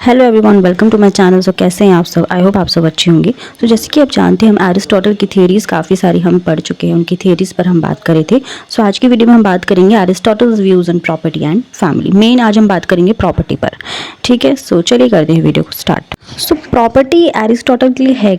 Hello everyone, welcome to my channel. So कैसे हैं आप सब? आई होप आप सब अच्छे होंगे। तो जैसे कि आप जानते हैं, हम एरिस्टोटल की थियरीज काफ़ी सारी हम पढ़ चुके हैं, उनकी थियरीज पर हम बात करे थे। सो आज की वीडियो में हम बात करेंगे Aristotle's views on property and family. Main आज हम बात करेंगे प्रॉपर्टी पर। ठीक है, सो चलिए करते हैं वीडियो को स्टार्ट। सो प्रॉपर्टी एरिस्टोटल के लिए है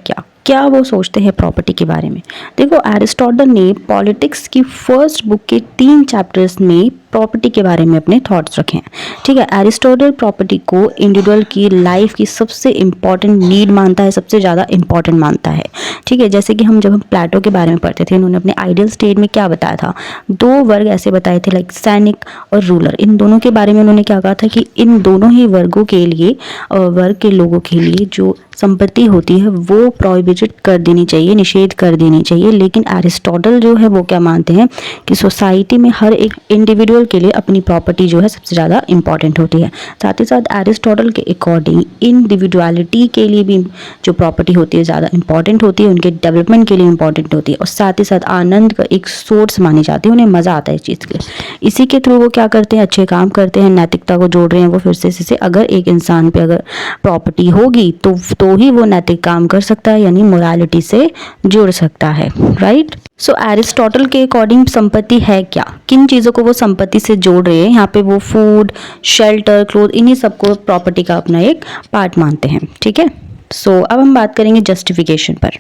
क्या वो सोचते हैं प्रॉपर्टी के बारे में? देखो, एरिस्टोटल ने पॉलिटिक्स की फर्स्ट बुक के 3 चैप्टर्स में प्रॉपर्टी के बारे में अपने थॉट्स रखे हैं। ठीक है, एरिस्टोटल प्रॉपर्टी को इंडिविजुअल की लाइफ की सबसे इंपॉर्टेंट नीड मानता है, सबसे ज़्यादा इंपॉर्टेंट मानता है। ठीक है, जैसे कि जब हम प्लेटो के बारे में पढ़ते थे, उन्होंने अपने आइडियल स्टेट में क्या बताया था? 2 वर्ग ऐसे बताए थे, लाइक सैनिक और रूलर। इन दोनों के बारे में उन्होंने क्या कहा था कि इन दोनों ही वर्गों के लिए, वर्ग के लोगों के लिए जो संपत्ति होती है वो प्रोहिबिटेड कर देनी चाहिए, निषेध कर देनी चाहिए। लेकिन एरिस्टोटल जो है वो क्या मानते हैं कि सोसाइटी में हर एक इंडिविजुअल के लिए अपनी प्रॉपर्टी जो है सबसे ज़्यादा इंपॉर्टेंट होती है। साथ ही साथ एरिस्टोटल के अकॉर्डिंग इंडिविजुअलिटी के लिए भी जो प्रॉपर्टी होती है ज़्यादा इंपॉर्टेंट होती है, उनके डेवलपमेंट के लिए इंपॉर्टेंट होती है, और साथ ही साथ आनंद का एक सोर्स मानी जाती है। उन्हें मज़ा आता है इस चीज़ के, इसी के थ्रू वो क्या करते हैं, अच्छे काम करते हैं, नैतिकता को जोड़ रहे हैं वो फिर से अगर एक इंसान पे अगर प्रॉपर्टी होगी तो ही वो नैतिक काम कर सकता है, यानी मोरालिटी से जुड़ सकता है। राइट। सो एरिस्टोटल के अकॉर्डिंग संपत्ति है क्या, किन चीज़ों को वो संपत्ति से जोड़ रहे हैं? यहाँ पे वो फूड, शेल्टर, क्लोथ, इन्हीं सबको प्रॉपर्टी का अपना एक पार्ट मानते हैं। ठीक है, सो अब हम बात करेंगे जस्टिफिकेशन पर।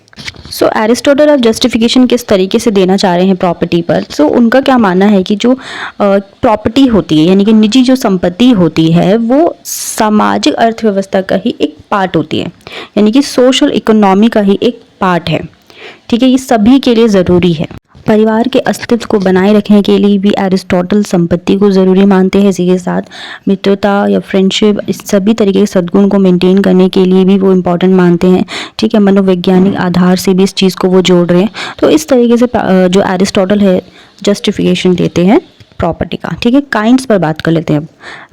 सो एरिस्टोटल अब जस्टिफिकेशन किस तरीके से देना चाह रहे हैं प्रॉपर्टी पर? सो उनका क्या मानना है कि जो प्रॉपर्टी होती है, यानी कि निजी जो संपत्ति होती है, वो सामाजिक अर्थव्यवस्था का ही एक पार्ट होती है, यानी कि सोशल इकोनॉमी का ही एक पार्ट है। ठीक है, ये सभी के लिए ज़रूरी है। परिवार के अस्तित्व को बनाए रखने के लिए भी एरिस्टोटल संपत्ति को ज़रूरी मानते हैं। इसी के साथ मित्रता या फ्रेंडशिप, इस सभी तरीके के सद्गुण को मेंटेन करने के लिए भी वो इम्पोर्टेंट मानते हैं। ठीक है, मनोवैज्ञानिक आधार से भी इस चीज़ को वो जोड़ रहे हैं। तो इस तरीके से जो एरिस्टोटल है जस्टिफिकेशन देते हैं प्रॉपर्टी का। ठीक है, काइंड्स पर बात कर लेते हैं। अब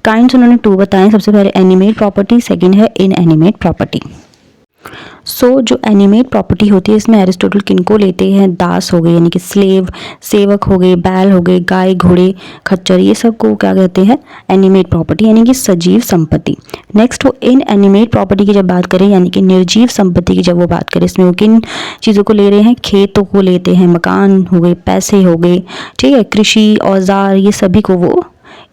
काइंड्स उन्होंने 2 बताए। सबसे पहले एनिमेट प्रॉपर्टी, सेकेंड है इनएनिमेट प्रॉपर्टी। सो जो एनिमेट प्रॉपर्टी होती है, इसमें एरिस्टोटल किनको लेते हैं? दास हो गए, यानी कि स्लेव, सेवक हो गए, बैल हो गए, गाय, घोड़े, खच्चर, ये सब को क्या कहते हैं? एनिमेट प्रॉपर्टी, यानी कि सजीव संपत्ति। नेक्स्ट वो इन एनिमेट प्रॉपर्टी की जब बात करें, यानी कि निर्जीव संपत्ति की जब वो बात करें, इसमें वो किन चीज़ों को ले रहे हैं? खेतों को लेते हैं, मकान हो गए, पैसे हो गए, ठीक है, कृषि औजार, ये सभी को वो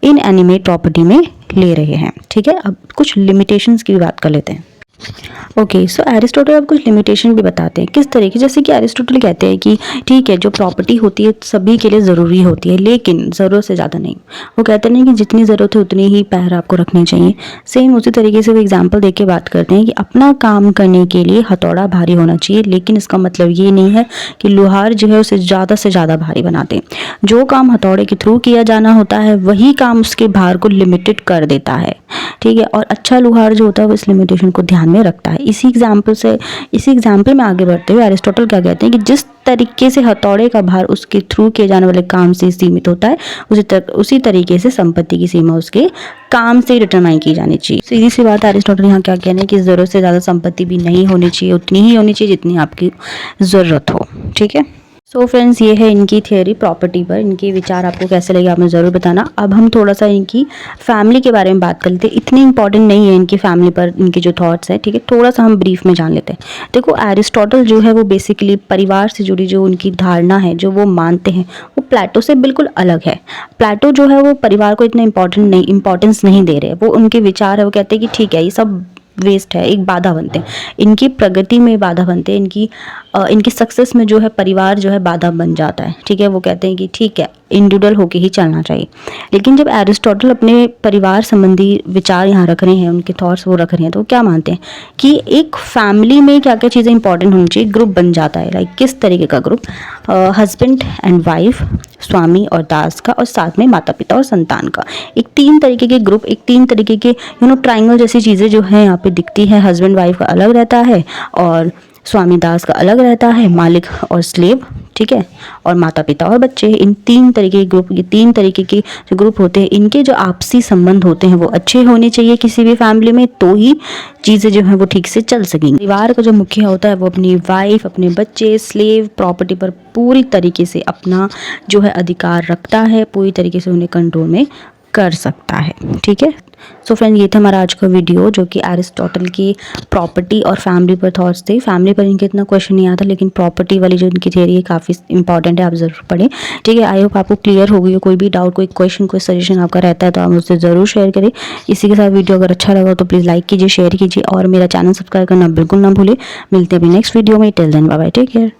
इन एनिमेट प्रॉपर्टी में ले रहे हैं। ठीक है, अब कुछ लिमिटेशंस की भी बात कर लेते हैं। ओके, सो एरिस्टोटल अब कुछ लिमिटेशन भी बताते हैं। किस तरीके? जैसे कि एरिस्टोटल कहते हैं कि ठीक है, जो प्रॉपर्टी होती है सभी के लिए ज़रूरी होती है, लेकिन ज़रूरत से ज़्यादा नहीं। वो कहते नहीं कि जितनी ज़रूरत है उतनी ही पैर आपको रखने चाहिए। सेम उसी तरीके से वो एग्जाम्पल दे के बात करते हैं कि अपना काम करने के लिए हथौड़ा भारी होना चाहिए, लेकिन इसका मतलब ये नहीं है कि लोहार जो है उसे ज़्यादा से ज़्यादा भारी बना दें। जो काम हथौड़े के थ्रू किया जाना होता है वही काम उसके भार को लिमिटेड कर देता है। ठीक है, और अच्छा लोहार जो होता है वो इस लिमिटेशन को ध्यान में रखता है। इसी एग्जाम्पल में आगे बढ़ते हुए एरिस्टोटल क्या कहते हैं कि जिस तरीके से हथौड़े का भार उसके थ्रू किए जाने वाले काम से सीमित होता है, उसी तरीके से संपत्ति की सीमा उसके काम से डिटरमाइन की जानी चाहिए। सीधी सी बात, एरिस्टोटल यहाँ क्या कहना है कि ज़रूरत से ज़्यादा संपत्ति भी नहीं होनी चाहिए, उतनी ही होनी चाहिए जितनी आपकी ज़रूरत हो। ठीक है, सो फ्रेंड्स, ये है इनकी थियोरी प्रॉपर्टी पर। इनके विचार आपको कैसे लगे आप मुझे ज़रूर बताना। अब हम थोड़ा सा इनकी फैमिली के बारे में बात कर लेते हैं। इतनी इंपॉर्टेंट नहीं है इनकी फैमिली पर इनके जो थॉट्स है। ठीक है, थोड़ा सा हम ब्रीफ में जान लेते हैं। देखो, एरिस्टोटल जो है वो बेसिकली परिवार से जुड़ी जो उनकी धारणा है, जो वो मानते हैं, वो प्लेटो से बिल्कुल अलग है। प्लेटो जो है वो परिवार को इतना इंपॉर्टेंस नहीं दे रहे। वो उनके विचार है, वो कहते हैं कि ठीक है, ये सब वेस्ट है, एक बाधा बनते हैं, इनकी प्रगति में बाधा बनते हैं, इनकी सक्सेस में जो है परिवार जो है बाधा बन जाता है। ठीक है, वो कहते हैं कि ठीक है, इंडिविजुअल होके ही चलना चाहिए। लेकिन जब एरिस्टोटल अपने परिवार संबंधी विचार यहाँ रख रहे हैं, उनके थॉट्स वो रख रहे हैं, तो क्या मानते हैं कि एक फैमिली में क्या क्या चीज़ें इंपॉर्टेंट होनी चाहिए? ग्रुप बन जाता है। लाइक किस तरीके का ग्रुप? हस्बैंड एंड वाइफ, स्वामी और दास का, और साथ में माता पिता और संतान का। एक 3 तरीके के ग्रुप, एक 3 तरीके के ट्राइंगल जैसी चीज़ें जो है यहाँ पे दिखती है। हस्बैंड वाइफ का अलग रहता है, और स्वामी दास का अलग रहता है, मालिक और स्लेव, ठीक है, और माता पिता और बच्चे। इन 3 तरीके के ग्रुप, ये 3 तरीके के जो ग्रुप होते हैं, इनके जो आपसी संबंध होते हैं वो अच्छे होने चाहिए किसी भी फैमिली में, तो ही चीज़ें जो हैं वो ठीक से चल सकेंगी। परिवार का जो मुखिया होता है वो अपनी वाइफ, अपने बच्चे, स्लेव, प्रॉपर्टी पर पूरी तरीके से अपना जो है अधिकार रखता है, पूरी तरीके से उन्हें कंट्रोल में कर सकता है। ठीक है, सो फ्रेंड ये था हमारा आज का वीडियो जो कि एरिस्टोटल की प्रॉपर्टी और फैमिली पर थॉट्स थे। फैमिली पर इनके इतना क्वेश्चन नहीं आता, लेकिन प्रॉपर्टी वाली जो इनकी थ्योरी है काफ़ी इंपॉर्टेंट है, आप ज़रूर पढ़ें। ठीक है, आई होप आपको क्लियर हो गई हो। कोई भी डाउट, कोई क्वेश्चन, कोई सजेशन आपका रहता है तो आप मुझसे ज़रूर शेयर करें। इसी के साथ वीडियो अगर अच्छा लगा तो प्लीज़ लाइक कीजिए, शेयर कीजिए और मेरा चैनल सब्सक्राइब करना बिल्कुल ना भूलें। मिलते हैं अभी नेक्स्ट वीडियो में। Till then bye bye, take care.